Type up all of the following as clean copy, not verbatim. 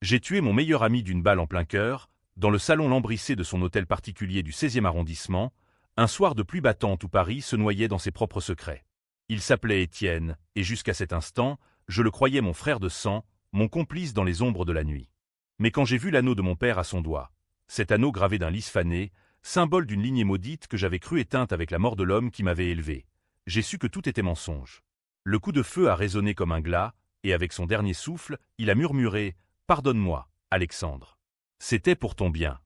J'ai tué mon meilleur ami d'une balle en plein cœur, dans le salon lambrissé de son hôtel particulier du 16e arrondissement, un soir de pluie battante où Paris se noyait dans ses propres secrets. Il s'appelait Étienne, et jusqu'à cet instant, je le croyais mon frère de sang, mon complice dans les ombres de la nuit. Mais quand j'ai vu l'anneau de mon père à son doigt, cet anneau gravé d'un lys fané, symbole d'une lignée maudite que j'avais cru éteinte avec la mort de l'homme qui m'avait élevé, j'ai su que tout était mensonge. Le coup de feu a résonné comme un glas, et avec son dernier souffle, il a murmuré « Pardonne-moi, Alexandre. C'était pour ton bien. »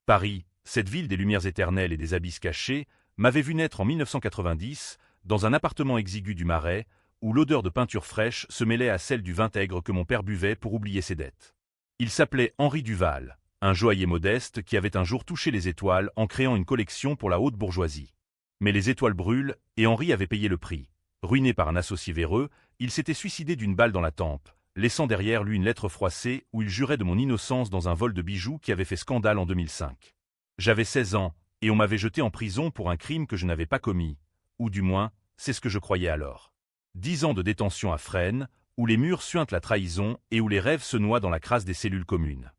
Paris, cette ville des lumières éternelles et des abysses cachés, m'avait vu naître en 1990, dans un appartement exigu du Marais, où l'odeur de peinture fraîche se mêlait à celle du vinaigre que mon père buvait pour oublier ses dettes. Il s'appelait Henri Duval, un joaillier modeste qui avait un jour touché les étoiles en créant une collection pour la haute bourgeoisie. Mais les étoiles brûlent, et Henri avait payé le prix. Ruiné par un associé véreux, il s'était suicidé d'une balle dans la tempe, laissant derrière lui une lettre froissée où il jurait de mon innocence dans un vol de bijoux qui avait fait scandale en 2005. J'avais 16 ans, et on m'avait jeté en prison pour un crime que je n'avais pas commis, ou du moins, c'est ce que je croyais alors. 10 ans de détention à Fresnes, où les murs suintent la trahison et où les rêves se noient dans la crasse des cellules communes.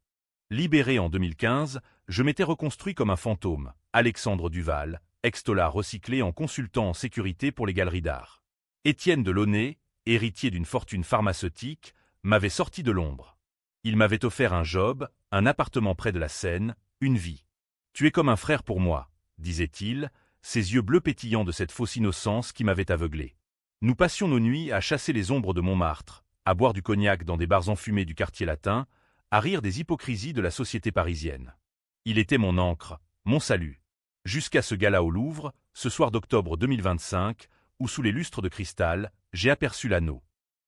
Libéré en 2015, je m'étais reconstruit comme un fantôme, Alexandre Duval, ex-tolard recyclé en consultant en sécurité pour les galeries d'art. Étienne Delaunay, héritier d'une fortune pharmaceutique, m'avait sorti de l'ombre. Il m'avait offert un job, un appartement près de la Seine, une vie. « Tu es comme un frère pour moi », disait-il, ses yeux bleus pétillants de cette fausse innocence qui m'avait aveuglé. Nous passions nos nuits à chasser les ombres de Montmartre, à boire du cognac dans des bars enfumés du quartier latin, à rire des hypocrisies de la société parisienne. Il était mon ancre, mon salut. Jusqu'à ce gala au Louvre, ce soir d'octobre 2025, où sous les lustres de cristal, j'ai aperçu l'anneau.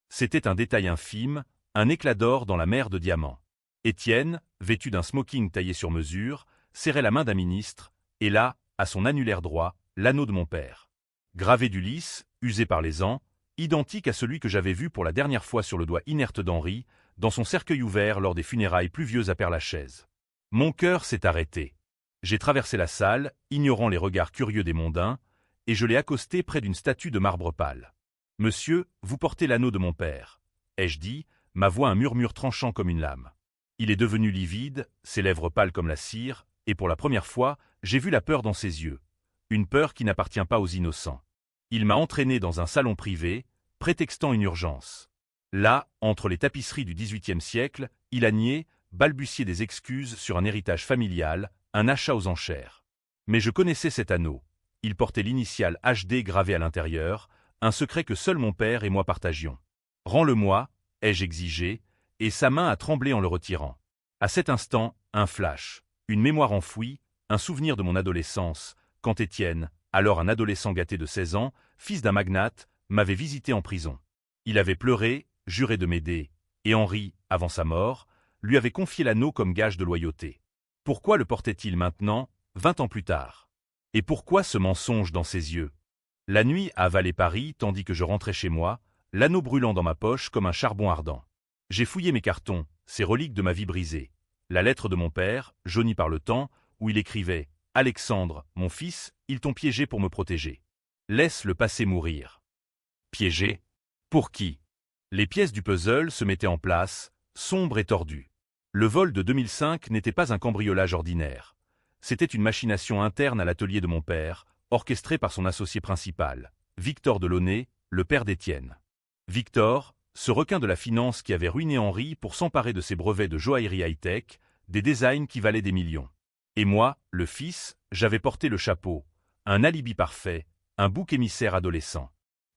C'était un détail infime, un éclat d'or dans la mer de diamants. Étienne, vêtu d'un smoking taillé sur mesure, serrait la main d'un ministre, et là, à son annulaire droit, l'anneau de mon père. Gravé du lys, usé par les ans, identique à celui que j'avais vu pour la dernière fois sur le doigt inerte d'Henri, dans son cercueil ouvert lors des funérailles pluvieuses à Père-Lachaise. Mon cœur s'est arrêté. J'ai traversé la salle, ignorant les regards curieux des mondains, et je l'ai accosté près d'une statue de marbre pâle. « Monsieur, vous portez l'anneau de mon père », ai-je dit, ma voix un murmure tranchant comme une lame. Il est devenu livide, ses lèvres pâles comme la cire, et pour la première fois, j'ai vu la peur dans ses yeux. Une peur qui n'appartient pas aux innocents. Il m'a entraîné dans un salon privé, prétextant une urgence. Là, entre les tapisseries du XVIIIe siècle, il a nié, balbutié des excuses sur un héritage familial, un achat aux enchères. Mais je connaissais cet anneau. Il portait l'initiale HD gravée à l'intérieur, un secret que seul mon père et moi partagions. « Rends-le-moi », ai-je exigé, et sa main a tremblé en le retirant. À cet instant, un flash, une mémoire enfouie, un souvenir de mon adolescence, quand Étienne, alors un adolescent gâté de 16 ans, fils d'un magnate, m'avait visité en prison. Il avait pleuré, juré de m'aider, et Henri, avant sa mort, lui avait confié l'anneau comme gage de loyauté. Pourquoi le portait-il maintenant, 20 ans plus tard? Et pourquoi ce mensonge dans ses yeux? La nuit a avalé Paris tandis que je rentrais chez moi, l'anneau brûlant dans ma poche comme un charbon ardent. J'ai fouillé mes cartons, ces reliques de ma vie brisée. La lettre de mon père, jaunie par le temps, où il écrivait « Alexandre, mon fils, ils t'ont piégé pour me protéger. Laisse le passé mourir. » Piégé? Pour qui? Les pièces du puzzle se mettaient en place, sombres et tordues. Le vol de 2005 n'était pas un cambriolage ordinaire. C'était une machination interne à l'atelier de mon père, orchestrée par son associé principal, Victor Delaunay, le père d'Étienne. Victor, ce requin de la finance qui avait ruiné Henri pour s'emparer de ses brevets de joaillerie high-tech, des designs qui valaient des millions. Et moi, le fils, j'avais porté le chapeau, un alibi parfait, un bouc émissaire adolescent.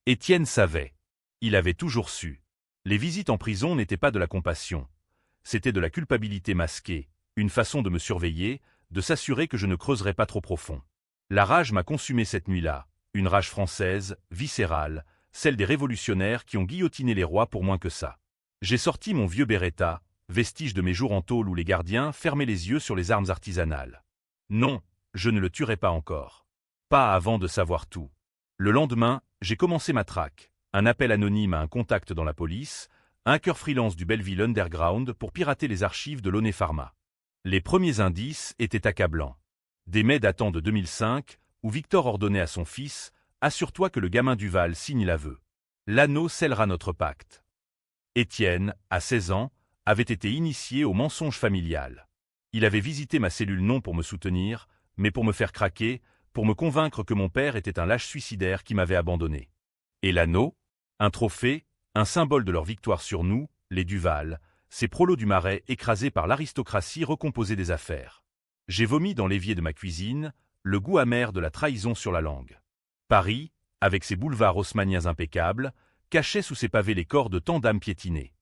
Étienne savait. Il avait toujours su. Les visites en prison n'étaient pas de la compassion. C'était de la culpabilité masquée, une façon de me surveiller, de s'assurer que je ne creuserais pas trop profond. La rage m'a consumé cette nuit-là, une rage française, viscérale, celle des révolutionnaires qui ont guillotiné les rois pour moins que ça. J'ai sorti mon vieux Beretta, vestige de mes jours en tôle où les gardiens fermaient les yeux sur les armes artisanales. Non, je ne le tuerai pas encore. Pas avant de savoir tout. Le lendemain, j'ai commencé ma traque, un appel anonyme à un contact dans la police, un hacker freelance du Belleville Underground pour pirater les archives de l'One Pharma. Les premiers indices étaient accablants. Des mails datant de 2005, où Victor ordonnait à son fils « Assure-toi que le gamin Duval signe l'aveu. L'anneau scellera notre pacte. » Étienne, à 16 ans, avait été initié au mensonge familial. Il avait visité ma cellule non pour me soutenir, mais pour me faire craquer, pour me convaincre que mon père était un lâche suicidaire qui m'avait abandonné. Et l'anneau? Un trophée, un symbole de leur victoire sur nous, les Duval, ces prolos du Marais écrasés par l'aristocratie recomposée des affaires. J'ai vomi dans l'évier de ma cuisine, le goût amer de la trahison sur la langue. Paris, avec ses boulevards haussmanniens impeccables, cachait sous ses pavés les corps de tant d'âmes piétinées.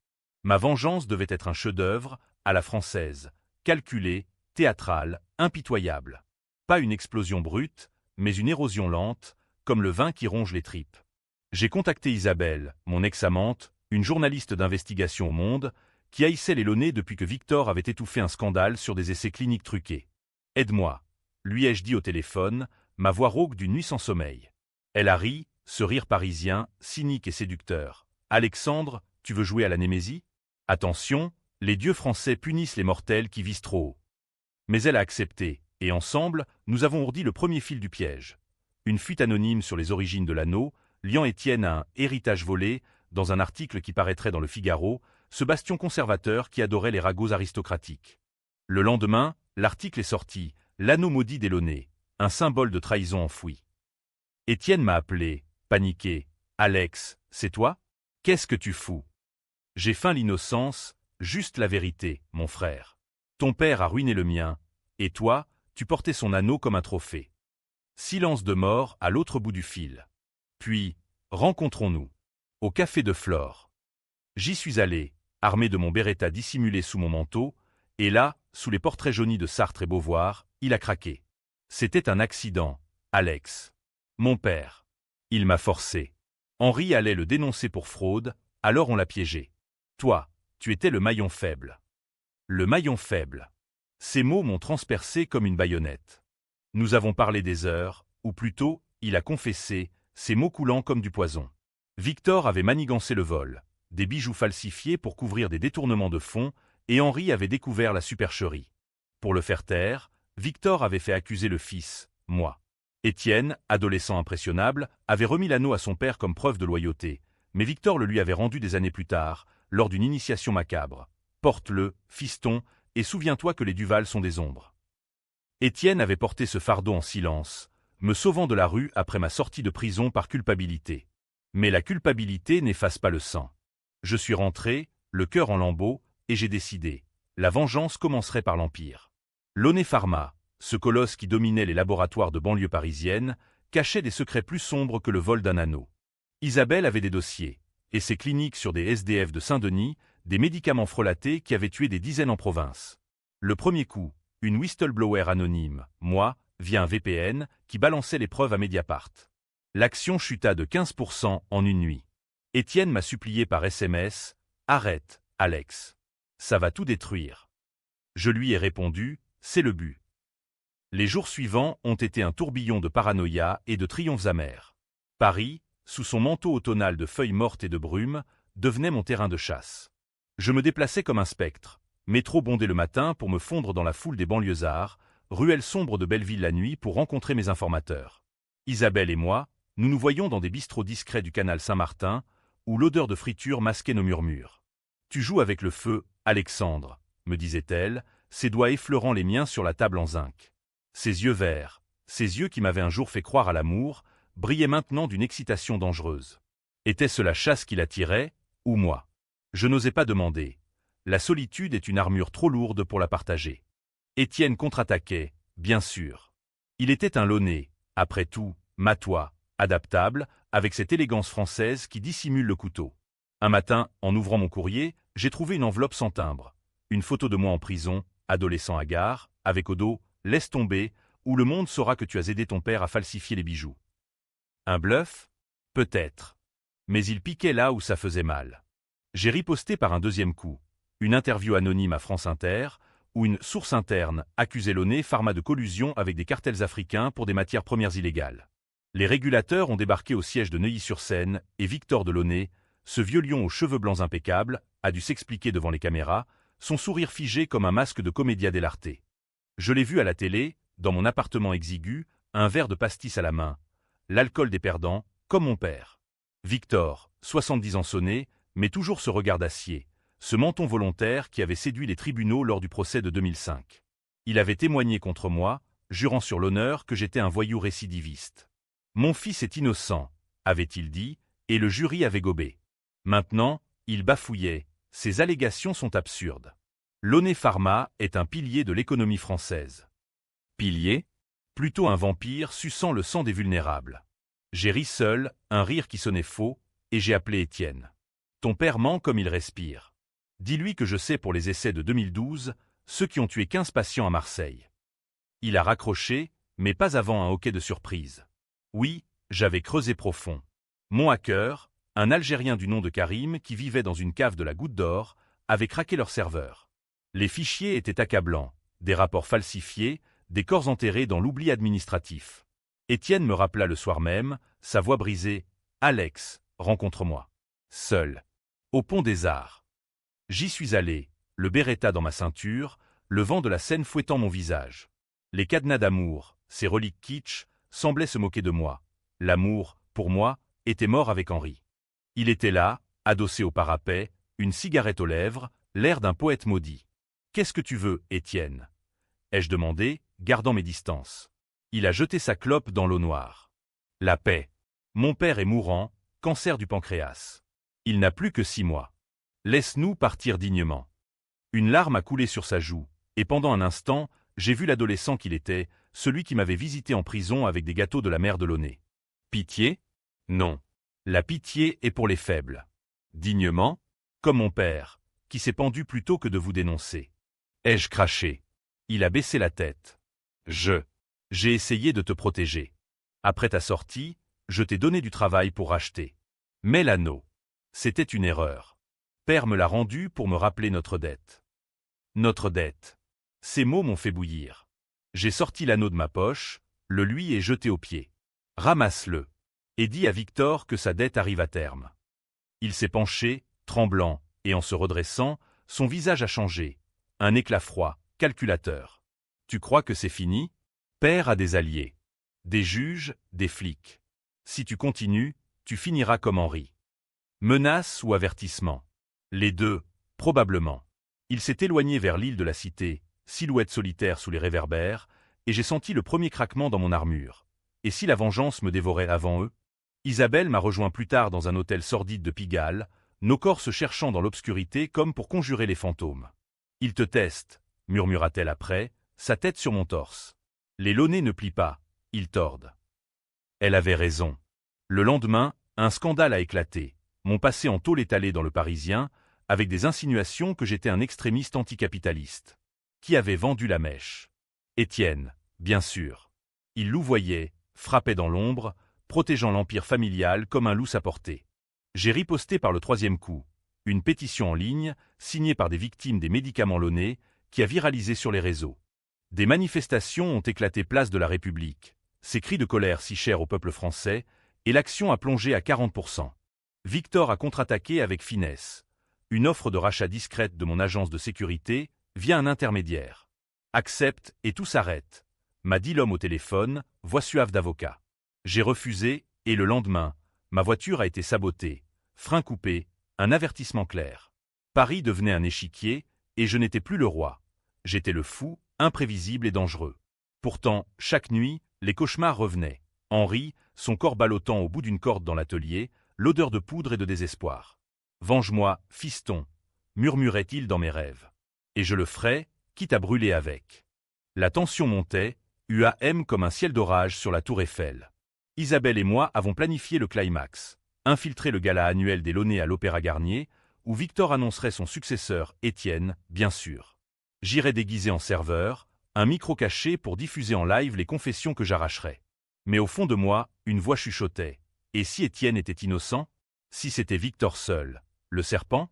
Ma vengeance devait être un chef-d'œuvre, à la française, calculé, théâtral, impitoyable. Pas une explosion brute, mais une érosion lente, comme le vin qui ronge les tripes. J'ai contacté Isabelle, mon ex-amante, une journaliste d'investigation au Monde, qui haïssait les Launay depuis que Victor avait étouffé un scandale sur des essais cliniques truqués. « Aide-moi » lui ai-je dit au téléphone, ma voix rauque d'une nuit sans sommeil. Elle a ri, ce rire parisien, cynique et séducteur. « Alexandre, tu veux jouer à la Némésie ? Attention, les dieux français punissent les mortels qui visent trop haut. » Mais elle a accepté, et ensemble, nous avons ourdi le premier fil du piège. Une fuite anonyme sur les origines de l'anneau, liant Étienne à un « héritage volé » dans un article qui paraîtrait dans le Figaro, ce bastion conservateur qui adorait les ragots aristocratiques. Le lendemain, l'article est sorti, l'anneau maudit des Launay, un symbole de trahison enfoui. Étienne m'a appelé, paniqué. « Alex, c'est toi? Qu'est-ce que tu fous? » J'ai feint l'innocence, juste la vérité, mon frère. Ton père a ruiné le mien, et toi, tu portais son anneau comme un trophée. Silence de mort à l'autre bout du fil. Puis, rencontrons-nous. Au café de Flore. J'y suis allé, armé de mon beretta dissimulé sous mon manteau, et là, sous les portraits jaunis de Sartre et Beauvoir, il a craqué. C'était un accident, Alex. Mon père. Il m'a forcé. Henri allait le dénoncer pour fraude, alors on l'a piégé. Toi, tu étais le maillon faible. Le maillon faible. Ces mots m'ont transpercé comme une baïonnette. Nous avons parlé des heures, ou plutôt, il a confessé, ces mots coulant comme du poison. Victor avait manigancé le vol, des bijoux falsifiés pour couvrir des détournements de fonds, et Henri avait découvert la supercherie. Pour le faire taire, Victor avait fait accuser le fils, moi. Étienne, adolescent impressionnable, avait remis l'anneau à son père comme preuve de loyauté, mais Victor le lui avait rendu des années plus tard, lors d'une initiation macabre. Porte-le, fiston, et souviens-toi que les Duval sont des ombres. Étienne avait porté ce fardeau en silence, me sauvant de la rue après ma sortie de prison par culpabilité. Mais la culpabilité n'efface pas le sang. Je suis rentré, le cœur en lambeaux, et j'ai décidé. La vengeance commencerait par l'Empire. Launay Pharma, ce colosse qui dominait les laboratoires de banlieue parisienne, cachait des secrets plus sombres que le vol d'un anneau. Isabelle avait des dossiers, et ses cliniques sur des SDF de Saint-Denis, des médicaments frelatés qui avaient tué des dizaines en province. Le premier coup, une whistleblower anonyme, moi, via un VPN, qui balançait les preuves à Mediapart. L'action chuta de 15% en une nuit. Étienne m'a supplié par SMS, « Arrête, Alex. Ça va tout détruire. » Je lui ai répondu, « C'est le but. » Les jours suivants ont été un tourbillon de paranoïa et de triomphes amers. Paris, sous son manteau automnal de feuilles mortes et de brume, devenait mon terrain de chasse. Je me déplaçais comme un spectre, métro bondé le matin pour me fondre dans la foule des banlieusards, ruelles sombres de Belleville la nuit pour rencontrer mes informateurs. Isabelle et moi, nous nous voyions dans des bistrots discrets du canal Saint-Martin, où l'odeur de friture masquait nos murmures. « Tu joues avec le feu, Alexandre », me disait-elle, ses doigts effleurant les miens sur la table en zinc. Ses yeux verts, ces yeux qui m'avaient un jour fait croire à l'amour, brillaient maintenant d'une excitation dangereuse. Était-ce la chasse qui l'attirait, ou moi? Je n'osais pas demander. La solitude est une armure trop lourde pour la partager. Étienne contre-attaquait, bien sûr. Il était un Launay, après tout, matois, adaptable, avec cette élégance française qui dissimule le couteau. Un matin, en ouvrant mon courrier, j'ai trouvé une enveloppe sans timbre. Une photo de moi en prison, adolescent hagard, avec au dos « Laisse tomber » ou « Le monde saura que tu as aidé ton père à falsifier les bijoux ». Un bluff? Peut-être. Mais il piquait là où ça faisait mal. J'ai riposté par un deuxième coup. Une interview anonyme à France Inter, où une source interne accusait Launay Pharma de collusion avec des cartels africains pour des matières premières illégales. Les régulateurs ont débarqué au siège de Neuilly-sur-Seine et Victor Delaunay, ce vieux lion aux cheveux blancs impeccables, a dû s'expliquer devant les caméras, son sourire figé comme un masque de comédia dell'arte. Je l'ai vu à la télé, dans mon appartement exigu, un verre de pastis à la main. L'alcool des perdants, comme mon père. Victor, 70 ans sonné, mais toujours ce regard d'acier. ce menton volontaire qui avait séduit les tribunaux lors du procès de 2005. Il avait témoigné contre moi, jurant sur l'honneur que j'étais un voyou récidiviste. Mon fils est innocent, avait-il dit, et le jury avait gobé. Maintenant, il bafouillait, ces allégations sont absurdes. Launay Pharma est un pilier de l'économie française. Pilier? Plutôt un vampire suçant le sang des vulnérables. J'ai ri seul, un rire qui sonnait faux, et j'ai appelé Étienne. Ton père ment comme il respire. Dis-lui que je sais pour les essais de 2012, ceux qui ont tué 15 patients à Marseille. Il a raccroché, mais pas avant un hoquet de surprise. Oui, j'avais creusé profond. Mon hacker, un Algérien du nom de Karim qui vivait dans une cave de la Goutte d'Or, avait craqué leur serveur. Les fichiers étaient accablants, des rapports falsifiés, des corps enterrés dans l'oubli administratif. Étienne me rappela le soir même, sa voix brisée. « Alex, rencontre-moi. » Seul. Au pont des Arts. J'y suis allé, le Beretta dans ma ceinture, le vent de la Seine fouettant mon visage. Les cadenas d'amour, ces reliques kitsch, semblaient se moquer de moi. L'amour, pour moi, était mort avec Henri. Il était là, adossé au parapet, une cigarette aux lèvres, l'air d'un poète maudit. « Qu'est-ce que tu veux, Étienne » ai-je demandé, gardant mes distances. Il a jeté sa clope dans l'eau noire. La paix. Mon père est mourant, cancer du pancréas. Il n'a plus que 6 mois. Laisse-nous partir dignement. Une larme a coulé sur sa joue, et pendant un instant, j'ai vu l'adolescent qu'il était, celui qui m'avait visité en prison avec des gâteaux de la mère de Launay. Pitié? Non. La pitié est pour les faibles. Dignement? Comme mon père, qui s'est pendu plutôt que de vous dénoncer. Ai-je craché? Il a baissé la tête. J'ai essayé de te protéger. Après ta sortie, je t'ai donné du travail pour racheter. Mais l'anneau. C'était une erreur. Père me l'a rendu pour me rappeler notre dette. Notre dette. Ces mots m'ont fait bouillir. J'ai sorti l'anneau de ma poche, le lui ai jeté aux pieds. Ramasse-le. Et dis à Victor que sa dette arrive à terme. Il s'est penché, tremblant, et en se redressant, son visage a changé. Un éclat froid, calculateur. Tu crois que c'est fini? Père a des alliés. Des juges, des flics. Si tu continues, tu finiras comme Henri. Menace ou avertissement? Les deux, probablement. Il s'est éloigné vers l'île de la Cité, silhouette solitaire sous les réverbères, et j'ai senti le premier craquement dans mon armure. Et si la vengeance me dévorait avant eux? Isabelle m'a rejoint plus tard dans un hôtel sordide de Pigalle, nos corps se cherchant dans l'obscurité comme pour conjurer les fantômes. Il te teste, murmura-t-elle après, sa tête sur mon torse. Les Launay ne plient pas, ils tordent. Elle avait raison. Le lendemain, un scandale a éclaté. Mon passé en tôle étalé dans le Parisien, avec des insinuations que j'étais un extrémiste anticapitaliste. Qui avait vendu la mèche? Étienne, bien sûr. Il louvoyait, frappait dans l'ombre, protégeant l'empire familial comme un loup sa portée. J'ai riposté par le 3e coup. Une pétition en ligne, signée par des victimes des médicaments Launay, qui a viralisé sur les réseaux. Des manifestations ont éclaté place de la République, ces cris de colère si chers au peuple français, et l'action a plongé à 40%. Victor a contre-attaqué avec finesse. Une offre de rachat discrète de mon agence de sécurité, via un intermédiaire. Accepte et tout s'arrête, m'a dit l'homme au téléphone, voix suave d'avocat. J'ai refusé, et le lendemain, ma voiture a été sabotée, frein coupé, un avertissement clair. Paris devenait un échiquier, et je n'étais plus le roi. J'étais le fou, imprévisible et dangereux. Pourtant, chaque nuit, les cauchemars revenaient. Henri, son corps ballottant au bout d'une corde dans l'atelier, l'odeur de poudre et de désespoir. « Venge-moi, fiston !» murmurait-il dans mes rêves. Et je le ferais, quitte à brûler avec. La tension montait, UAM comme un ciel d'orage sur la tour Eiffel. Isabelle et moi avons planifié le climax, infiltrer le gala annuel des Launay à l'Opéra Garnier, où Victor annoncerait son successeur, Étienne, bien sûr. J'irais déguisé en serveur, un micro caché pour diffuser en live les confessions que j'arracherais. Mais au fond de moi, une voix chuchotait. Et si Étienne était innocent? Si c'était Victor seul? Le serpent?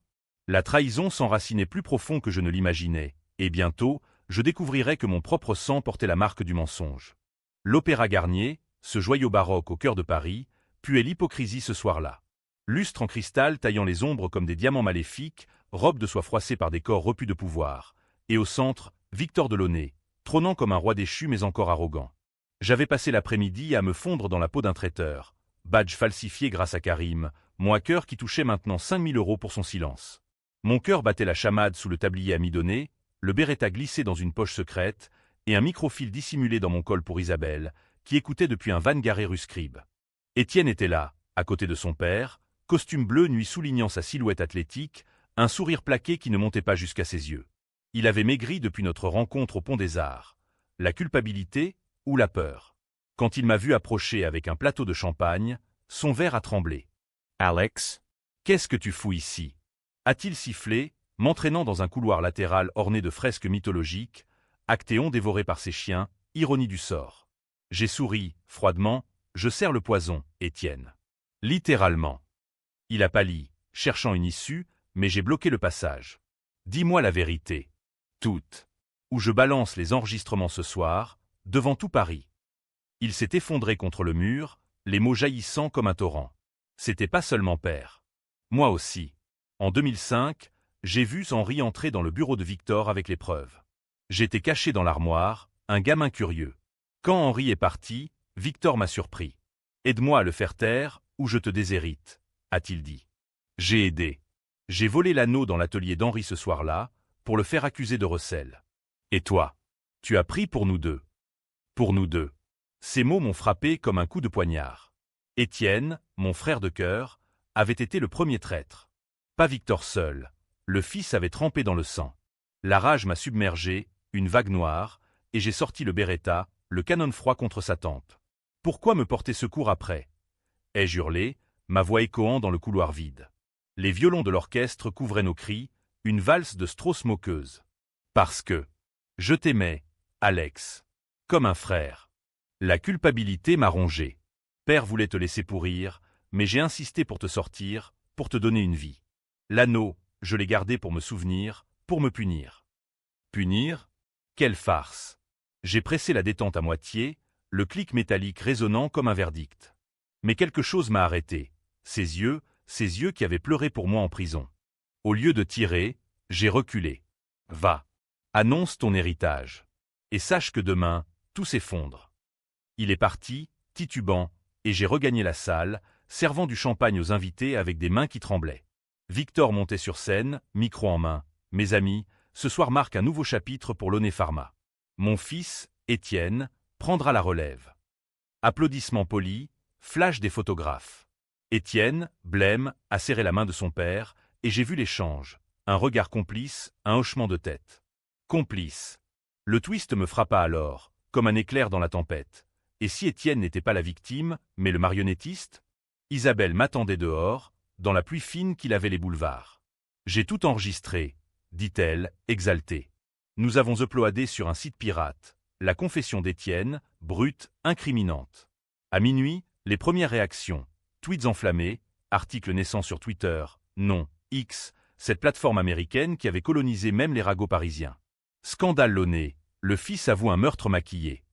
La trahison s'enracinait plus profond que je ne l'imaginais, et bientôt, je découvrirais que mon propre sang portait la marque du mensonge. L'Opéra Garnier, ce joyau baroque au cœur de Paris, puait l'hypocrisie ce soir-là. Lustre en cristal taillant les ombres comme des diamants maléfiques, robe de soie froissée par des corps repus de pouvoir. Et au centre, Victor de Launay, trônant comme un roi déchu mais encore arrogant. J'avais passé l'après-midi à me fondre dans la peau d'un traiteur. Badge falsifié grâce à Karim, mon hacker qui touchait maintenant 5 000 € pour son silence. Mon cœur battait la chamade sous le tablier amidonné, le Beretta glissé dans une poche secrète, et un microfilm dissimulé dans mon col pour Isabelle, qui écoutait depuis un van garé rue Scribe. Étienne était là, à côté de son père, costume bleu nuit soulignant sa silhouette athlétique, un sourire plaqué qui ne montait pas jusqu'à ses yeux. Il avait maigri depuis notre rencontre au Pont des Arts. La culpabilité ou la peur? Quand il m'a vu approcher avec un plateau de champagne, son verre a tremblé. « Alex, qu'est-ce que tu fous ici ?» a-t-il sifflé, m'entraînant dans un couloir latéral orné de fresques mythologiques, Actéon dévoré par ses chiens, ironie du sort. J'ai souri, froidement, je sers le poison, Étienne. Littéralement. Il a pâli, cherchant une issue, mais j'ai bloqué le passage. Dis-moi la vérité. Toute. Où je balance les enregistrements ce soir, devant tout Paris. Il s'est effondré contre le mur, les mots jaillissant comme un torrent. C'était pas seulement père. Moi aussi. En 2005, j'ai vu Henri entrer dans le bureau de Victor avec les preuves. J'étais caché dans l'armoire, un gamin curieux. Quand Henri est parti, Victor m'a surpris. « Aide-moi à le faire taire, ou je te déshérite », a-t-il dit. J'ai aidé. J'ai volé l'anneau dans l'atelier d'Henri ce soir-là, pour le faire accuser de recel. Et toi? Tu as pris pour nous deux. Pour nous deux. Ces mots m'ont frappé comme un coup de poignard. Étienne, mon frère de cœur, avait été le premier traître. Pas Victor seul. Le fils avait trempé dans le sang. La rage m'a submergé, une vague noire, et j'ai sorti le Beretta, le canon froid contre sa tempe. Pourquoi me porter secours après? Ai-je hurlé, ma voix échoant dans le couloir vide. Les violons de l'orchestre couvraient nos cris, une valse de Strauss moqueuse. Parce que je t'aimais, Alex. Comme un frère. La culpabilité m'a rongé. Père voulait te laisser pourrir, mais j'ai insisté pour te sortir, pour te donner une vie. L'anneau, je l'ai gardé pour me souvenir, pour me punir. Punir? Quelle farce! J'ai pressé la détente à moitié, le clic métallique résonnant comme un verdict. Mais quelque chose m'a arrêté. Ces yeux qui avaient pleuré pour moi en prison. Au lieu de tirer, j'ai reculé. Va. Annonce ton héritage. Et sache que demain, tout s'effondre. Il est parti, titubant, et j'ai regagné la salle, servant du champagne aux invités avec des mains qui tremblaient. Victor montait sur scène, micro en main. Mes amis, ce soir marque un nouveau chapitre pour l'Oné Pharma. Mon fils, Étienne, prendra la relève. Applaudissements polis, flash des photographes. Étienne, blême, a serré la main de son père, et j'ai vu l'échange. Un regard complice, un hochement de tête. Complice. Le twist me frappa alors, comme un éclair dans la tempête. Et si Étienne n'était pas la victime, mais le marionnettiste? Isabelle m'attendait dehors, dans la pluie fine qui lavait les boulevards. J'ai tout enregistré, dit-elle, exaltée. Nous avons uploadé sur un site pirate. La confession d'Étienne, brute, incriminante. À minuit, les premières réactions. Tweets enflammés, articles naissant sur Twitter, non, X, cette plateforme américaine qui avait colonisé même les ragots parisiens. Scandale Launay, le fils avoue un meurtre maquillé.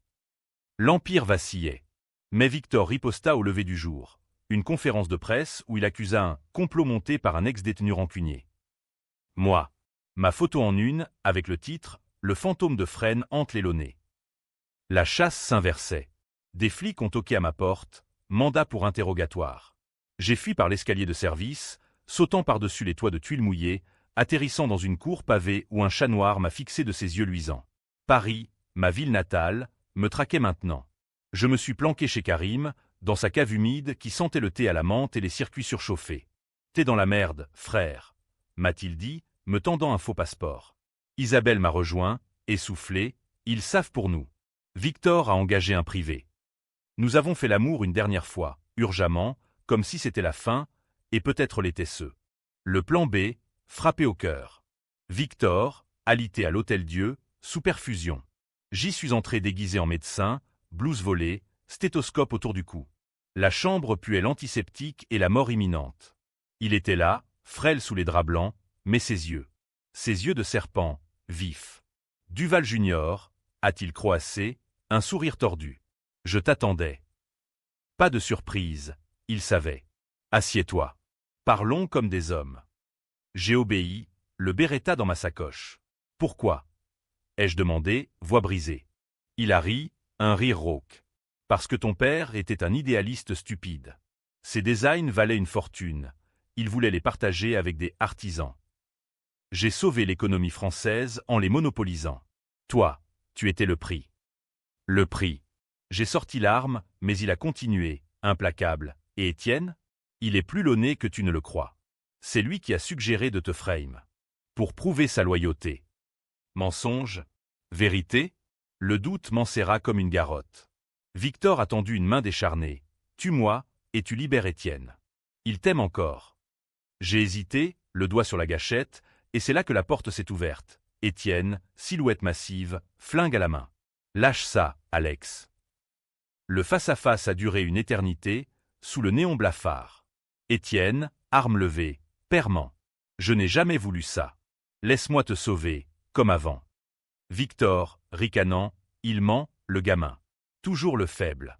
L'Empire vacillait. Mais Victor riposta au lever du jour. Une conférence de presse où il accusa un complot monté par un ex-détenu rancunier. Moi. Ma photo en une, avec le titre « Le fantôme de Fresnes hante les Launay ». La chasse s'inversait. Des flics ont toqué à ma porte, mandat pour interrogatoire. J'ai fui par l'escalier de service, sautant par-dessus les toits de tuiles mouillées, atterrissant dans une cour pavée où un chat noir m'a fixé de ses yeux luisants. Paris, ma ville natale, me traquait maintenant. Je me suis planqué chez Karim, dans sa cave humide qui sentait le thé à la menthe et les circuits surchauffés. « T'es dans la merde, frère », m'a-t-il dit, me tendant un faux passeport. Isabelle m'a rejoint, essoufflé, ils savent pour nous. Victor a engagé un privé. Nous avons fait l'amour une dernière fois, urgemment, comme si c'était la fin, et peut-être l'était-ce. Le plan B, frappé au cœur. Victor, alité à l'Hôtel-Dieu, sous perfusion. J'y suis entré déguisé en médecin, blouse volée, stéthoscope autour du cou. La chambre puait l'antiseptique et la mort imminente. Il était là, frêle sous les draps blancs, mais ses yeux de serpent, vifs. Duval Junior, a-t-il croassé, un sourire tordu. Je t'attendais. Pas de surprise, il savait. Assieds-toi. Parlons comme des hommes. J'ai obéi, le Beretta dans ma sacoche. Pourquoi? Ai-je demandé, voix brisée. Il a ri, un rire rauque. Parce que ton père était un idéaliste stupide. Ses designs valaient une fortune. Il voulait les partager avec des artisans. J'ai sauvé l'économie française en les monopolisant. Toi, tu étais le prix. Le prix. J'ai sorti l'arme, mais il a continué, implacable. Et Étienne? Il est plus launay que tu ne le crois. C'est lui qui a suggéré de te frame. Pour prouver sa loyauté. Mensonge? Vérité? Le doute m'enserra comme une garrotte. Victor a tendu une main décharnée. Tue-moi, et tu libères Étienne. Il t'aime encore. J'ai hésité, le doigt sur la gâchette, et c'est là que la porte s'est ouverte. Étienne, silhouette massive, flingue à la main. Lâche ça, Alex. Le face-à-face a duré une éternité, sous le néon blafard. Étienne, arme levée, paiement. Je n'ai jamais voulu ça. Laisse-moi te sauver, comme avant. Victor, ricanant, il ment, le gamin. Toujours le faible.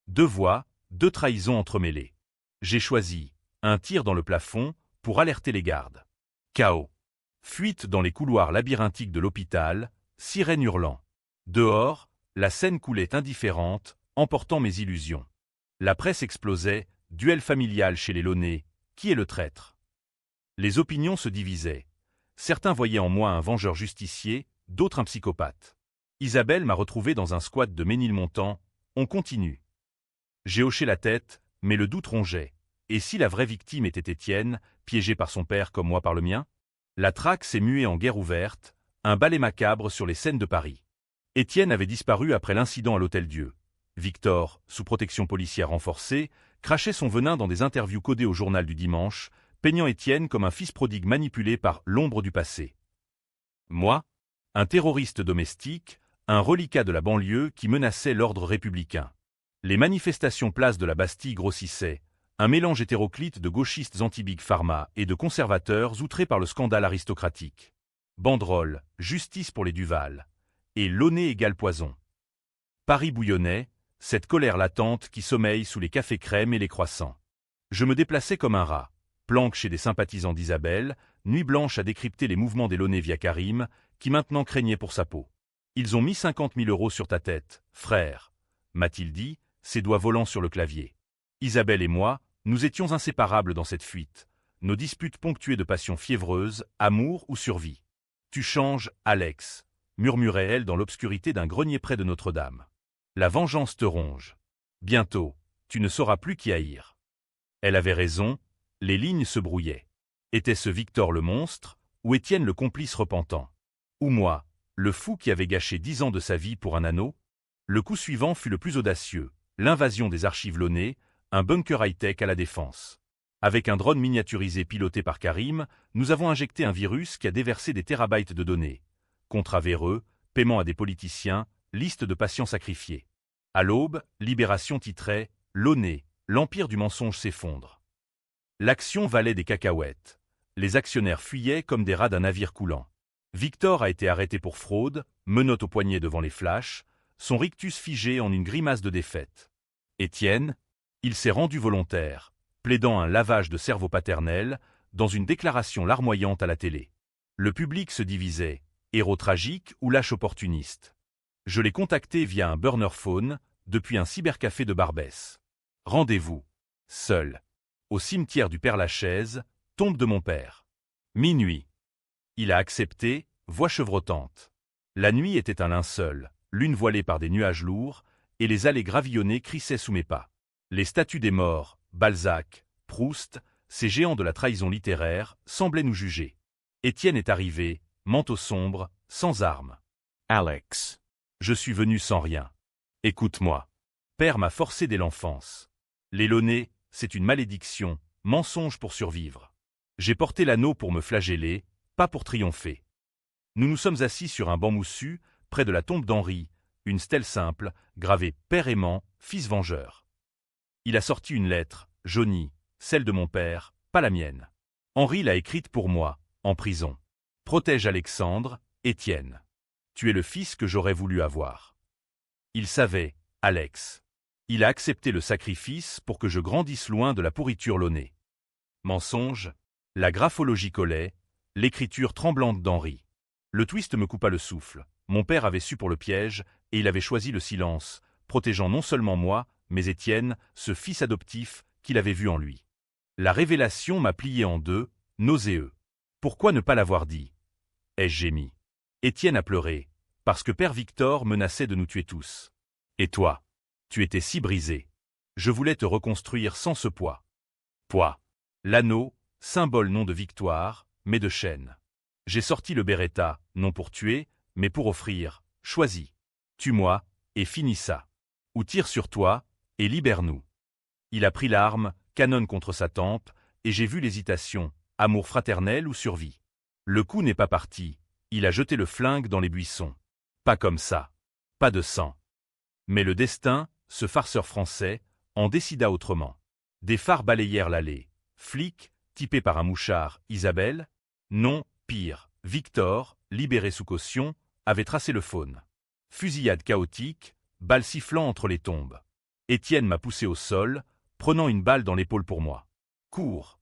Deux voix, deux trahisons entremêlées. J'ai choisi, un tir dans le plafond, pour alerter les gardes. Chaos. Fuite dans les couloirs labyrinthiques de l'hôpital, sirène hurlant. Dehors, la scène coulait indifférente, emportant mes illusions. La presse explosait, duel familial chez les Launay, qui est le traître? Les opinions se divisaient. Certains voyaient en moi un vengeur justicier, d'autres un psychopathe. Isabelle m'a retrouvé dans un squat de Ménilmontant, on continue. J'ai hoché la tête, mais le doute rongeait. Et si la vraie victime était Étienne, piégé par son père comme moi par le mien? La traque s'est muée en guerre ouverte, un ballet macabre sur les scènes de Paris. Étienne avait disparu après l'incident à l'Hôtel-Dieu. Victor, sous protection policière renforcée, crachait son venin dans des interviews codées au journal du dimanche, peignant Étienne comme un fils prodigue manipulé par l'ombre du passé. Moi, un terroriste domestique, un reliquat de la banlieue qui menaçait l'ordre républicain. Les manifestations place de la Bastille grossissaient, un mélange hétéroclite de gauchistes anti-Big Pharma et de conservateurs outrés par le scandale aristocratique. Banderole, justice pour les Duval. Et Launay égale poison. Paris bouillonnait, cette colère latente qui sommeille sous les cafés crèmes et les croissants. Je me déplaçais comme un rat, planque chez des sympathisants d'Isabelle, nuit blanche à décrypter les mouvements des Launay via Karim, qui maintenant craignait pour sa peau. Ils ont mis 50 000 € sur ta tête, frère, m'a-t-il dit, ses doigts volant sur le clavier. Isabelle et moi, nous étions inséparables dans cette fuite, nos disputes ponctuées de passions fiévreuses, amour ou survie. Tu changes, Alex, murmurait-elle dans l'obscurité d'un grenier près de Notre-Dame. La vengeance te ronge. Bientôt, tu ne sauras plus qui haïr. Elle avait raison, les lignes se brouillaient. Était-ce Victor le monstre, ou Étienne le complice repentant? Ou moi, le fou qui avait gâché 10 ans de sa vie pour un anneau? Le coup suivant fut le plus audacieux, l'invasion des archives Launay, un bunker high-tech à la défense. Avec un drone miniaturisé piloté par Karim, nous avons injecté un virus qui a déversé des térabytes de données. Contrat véreux, paiement à des politiciens, liste de patients sacrifiés. À l'aube, Libération titrait « Launay, l'empire du mensonge s'effondre ». L'action valait des cacahuètes. Les actionnaires fuyaient comme des rats d'un navire coulant. Victor a été arrêté pour fraude, menottes au poignet devant les flashs, son rictus figé en une grimace de défaite. Étienne, il s'est rendu volontaire, plaidant un lavage de cerveau paternel, dans une déclaration larmoyante à la télé. Le public se divisait, héros tragique ou lâche opportuniste. Je l'ai contacté via un burner phone, depuis un cybercafé de Barbès. Rendez-vous, seul, au cimetière du Père-Lachaise, tombe de mon père. Minuit. Il a accepté, voix chevrotante. La nuit était un linceul, lune voilée par des nuages lourds, et les allées gravillonnées crissaient sous mes pas. Les statues des morts, Balzac, Proust, ces géants de la trahison littéraire, semblaient nous juger. Étienne est arrivé, manteau sombre, sans armes. Alex. Je suis venu sans rien. Écoute-moi. Père m'a forcé dès l'enfance. Les Launay, c'est une malédiction, mensonge pour survivre. J'ai porté l'anneau pour me flageller, pas pour triompher. Nous nous sommes assis sur un banc moussu, près de la tombe d'Henri, une stèle simple, gravée « Père aimant, fils vengeur ». Il a sorti une lettre, jaunie, celle de mon père, pas la mienne. Henri l'a écrite pour moi, en prison. Protège Alexandre, Étienne. Tu es le fils que j'aurais voulu avoir. Il savait, Alex. Il a accepté le sacrifice pour que je grandisse loin de la pourriture Launay. Mensonge, la graphologie collait, l'écriture tremblante d'Henri. Le twist me coupa le souffle. Mon père avait su pour le piège, et il avait choisi le silence, protégeant non seulement moi, mais Étienne, ce fils adoptif qu'il avait vu en lui. La révélation m'a plié en deux, nauséeux. Pourquoi ne pas l'avoir dit? Ai-je gémi. Étienne a pleuré, parce que Père Victor menaçait de nous tuer tous. Et toi? Tu étais si brisé. Je voulais te reconstruire sans ce poids. Poids. L'anneau, symbole non de victoire, mais de chaîne. J'ai sorti le Beretta, non pour tuer, mais pour offrir. Choisis. Tue-moi, et finis ça. Ou tire sur toi, et libère-nous. Il a pris l'arme, canonne contre sa tempe, et j'ai vu l'hésitation, amour fraternel ou survie. Le coup n'est pas parti, il a jeté le flingue dans les buissons. Pas comme ça. Pas de sang. Mais le destin, ce farceur français, en décida autrement. Des phares balayèrent l'allée. Flic, typé par un mouchard, Isabelle? Non, pire, Victor, libéré sous caution, avait tracé le faune. Fusillade chaotique, balles sifflant entre les tombes. Étienne m'a poussé au sol, prenant une balle dans l'épaule pour moi. Cours!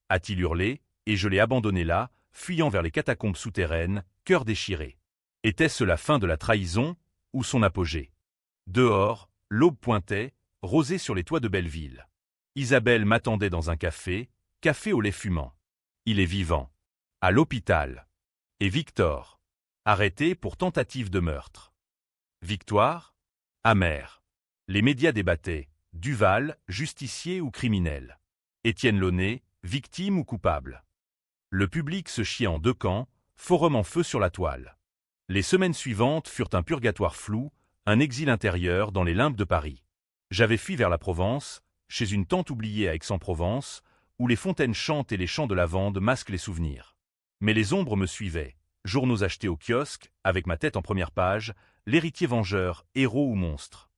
A-t-il hurlé, et je l'ai abandonné là, fuyant vers les catacombes souterraines, cœur déchiré. Était-ce la fin de la trahison, ou son apogée? Dehors, l'aube pointait, rosée sur les toits de Belleville. Isabelle m'attendait dans un café au lait fumant. Il est vivant. À l'hôpital. Et Victor? Arrêté pour tentative de meurtre. Victoire? Amère. Les médias débattaient. Duval, justicier ou criminel. Étienne Launay, victime ou coupable. Le public se chiait en deux camps, forum en feu sur la toile. Les semaines suivantes furent un purgatoire flou, un exil intérieur dans les limbes de Paris. J'avais fui vers la Provence, chez une tante oubliée à Aix-en-Provence, où les fontaines chantent et les champs de lavande masquent les souvenirs. Mais les ombres me suivaient, journaux achetés au kiosque, avec ma tête en première page, l'héritier vengeur, héros ou monstre.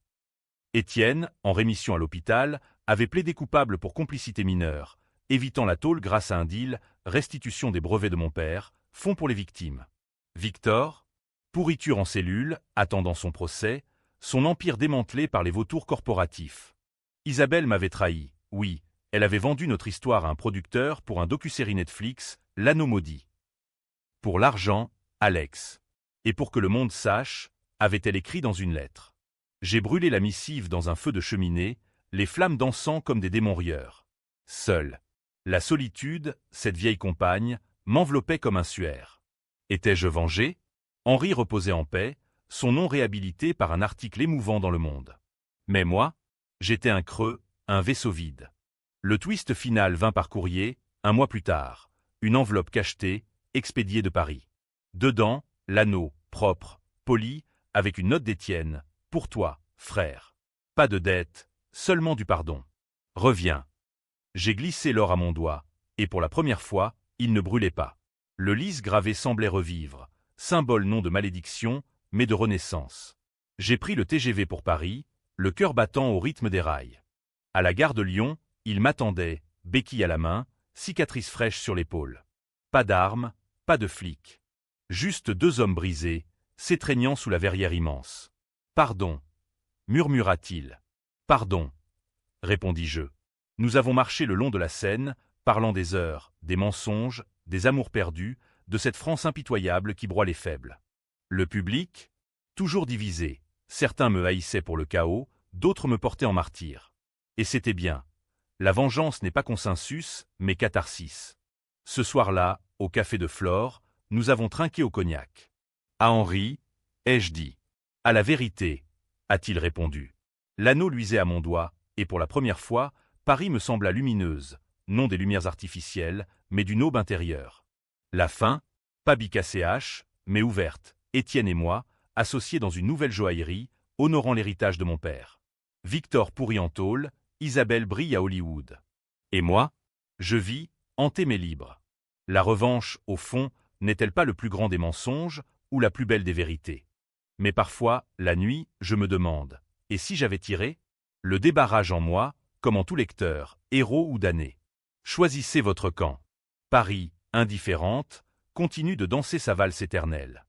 Étienne, en rémission à l'hôpital, avait plaidé coupable pour complicité mineure, évitant la tôle grâce à un deal, restitution des brevets de mon père, fonds pour les victimes. Victor? Pourriture en cellule, attendant son procès, son empire démantelé par les vautours corporatifs. Isabelle m'avait trahi, oui, elle avait vendu notre histoire à un producteur pour un docu-série Netflix, L'Anneau maudit. Pour l'argent, Alex. Et pour que le monde sache, avait-elle écrit dans une lettre. J'ai brûlé la missive dans un feu de cheminée, les flammes dansant comme des démons rieurs. Seul. La solitude, cette vieille compagne, m'enveloppait comme un suaire. Étais-je vengé? Henri reposait en paix, son nom réhabilité par un article émouvant dans Le Monde. Mais moi, j'étais un creux, un vaisseau vide. Le twist final vint par courrier, un mois plus tard. Une enveloppe cachetée, expédiée de Paris. Dedans, l'anneau, propre, poli, avec une note d'Étienne. Pour toi, frère. Pas de dette, seulement du pardon. Reviens. J'ai glissé l'or à mon doigt, et pour la première fois, il ne brûlait pas. Le lys gravé semblait revivre, symbole non de malédiction, mais de renaissance. J'ai pris le TGV pour Paris, le cœur battant au rythme des rails. À la gare de Lyon, il m'attendait, béquille à la main, cicatrice fraîche sur l'épaule. Pas d'armes, pas de flics. Juste deux hommes brisés, s'étreignant sous la verrière immense. Pardon, murmura-t-il. Pardon, répondis-je. Nous avons marché le long de la Seine, parlant des heures, des mensonges, des amours perdus, de cette France impitoyable qui broie les faibles. Le public? Toujours divisé. Certains me haïssaient pour le chaos, d'autres me portaient en martyr. Et c'était bien. La vengeance n'est pas consensus, mais catharsis. Ce soir-là, au café de Flore, nous avons trinqué au cognac. À Henri, ai-je dit. À la vérité, a-t-il répondu. L'anneau luisait à mon doigt, et pour la première fois, Paris me sembla lumineuse, non des lumières artificielles, mais d'une aube intérieure. La fin, pas bicacéache, mais ouverte, Étienne et moi, associés dans une nouvelle joaillerie, honorant l'héritage de mon père. Victor pourri en tôle, Isabelle brille à Hollywood. Et moi, je vis, hanté mais libre. La revanche, au fond, n'est-elle pas le plus grand des mensonges ou la plus belle des vérités? Mais parfois, la nuit, je me demande, et si j'avais tiré? Le débarrage en moi, comme en tout lecteur, héros ou damné. Choisissez votre camp. Paris, indifférente, continue de danser sa valse éternelle.